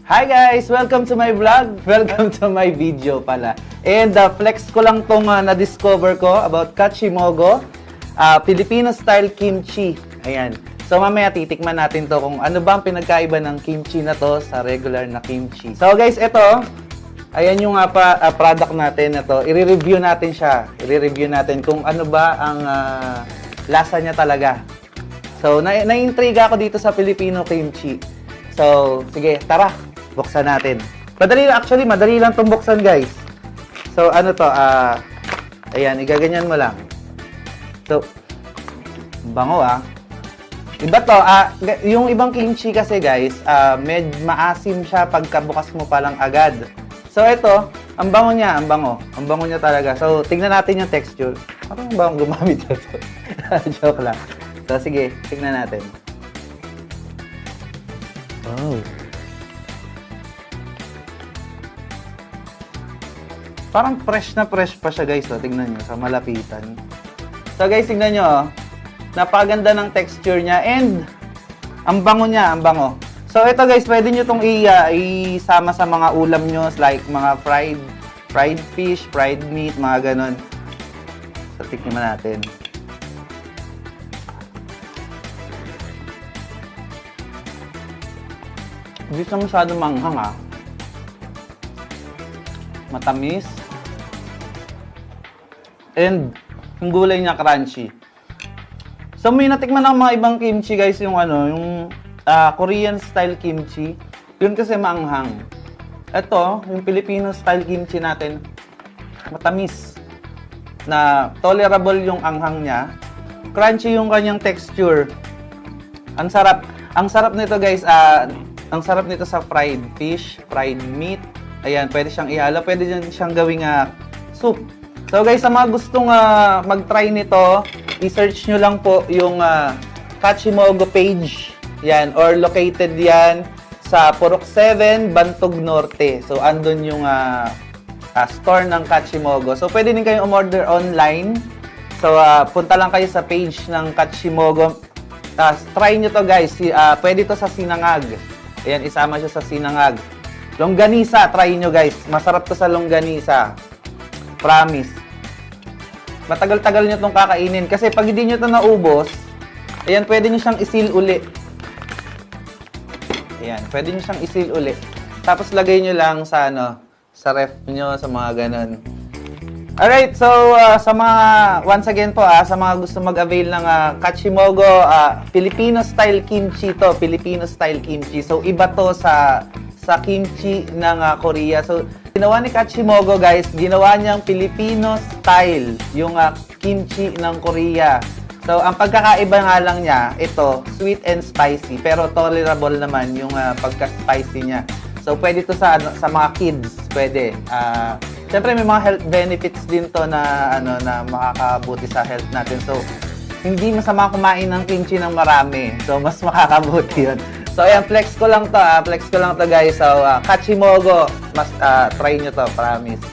Hi guys! Welcome to my vlog. Welcome to my video pala. And flex ko lang tong na-discover ko about Kachimogo, Filipino-style kimchi. Ayan. So mamaya titikman natin to kung ano ba ang pinagkaiba ng kimchi na to sa regular na kimchi. So guys, ito, ayan yung product natin na to. I-review natin siya. I-review natin kung ano ba ang lasa niya talaga. So na-intriga ako dito sa Filipino kimchi. So sige, tara. Buksan natin. Madali lang itong buksan, guys. So, ano to, ayan, igaganyan mo lang. So, bango, Iba to, yung ibang kimchi kasi, guys, maasim siya pagkabukas mo pa lang agad. So, ito, ang bango niya, ang bango niya talaga. So, tingnan natin yung texture. Ano ba ang gumamit ito? Joke lang. So, sige, tingnan natin. Oh. Parang fresh na fresh pa siya, guys. Tingnan nyo sa malapitan. So guys, tingnan nyo. Napakaganda ng texture niya and ang bango niya, ang bango. So ito guys, pwede nyo itong isama sa mga ulam nyo like mga fried fish, fried meat, mga ganon. So tikman natin. Hindi siya masyadong manghang, matamis. And yung gulay niya crunchy. So may natikman ng mga ibang kimchi, guys, yung Korean style kimchi. Yun kasi maanghang. Ito, yung Filipino style kimchi natin, matamis. Na tolerable yung anghang niya. Crunchy yung kanyang texture. Ang sarap. Ang sarap nito, guys, ang sarap nito sa fried fish, fried meat. Ayan, pwede siyang ihalo, pwede siyang gawing soup. So guys, sa mga gustong mag-try nito, i-search nyo lang po yung Kachimogo page. Yan, or located yan sa Purok 7, Bantog Norte. So andun yung store ng Kachimogo. So pwede din kayong umorder online. So punta lang kayo sa page ng Kachimogo. Try nyo to, guys. Pwede to sa sinangag. Ayan, isama siya sa sinangag. Longganisa, try nyo, guys. Masarap to sa longganisa. Promise. Matagal-tagal nyo itong kakainin. Kasi pag hindi nyo ito naubos, ayan, pwede nyo siyang isil uli. Ayan, pwede nyo siyang isil uli. Tapos lagay nyo lang sa, sa ref nyo, sa mga ganon. Alright, so sa mga, once again po, sa mga gusto mag-avail ng Kachimogo, Filipino-style kimchi to. Filipino-style kimchi. So, iba to sa kimchi ng Korea. So, ginawa ni Kachimogo, guys, ginawa niyang Filipino style yung kimchi ng Korea. So, ang pagkakaiba nga lang niya, ito, sweet and spicy, pero tolerable naman yung pagka-spicy niya. So, pwede to sa mga kids, pwede. Siyempre, may mga health benefits din to na makakabuti sa health natin. So, hindi masama kumain ng kimchi ng marami. So, mas makakabuti yun. So, ayan, flex ko lang to, guys. So, Kachimogo, mas try nyo to, promise.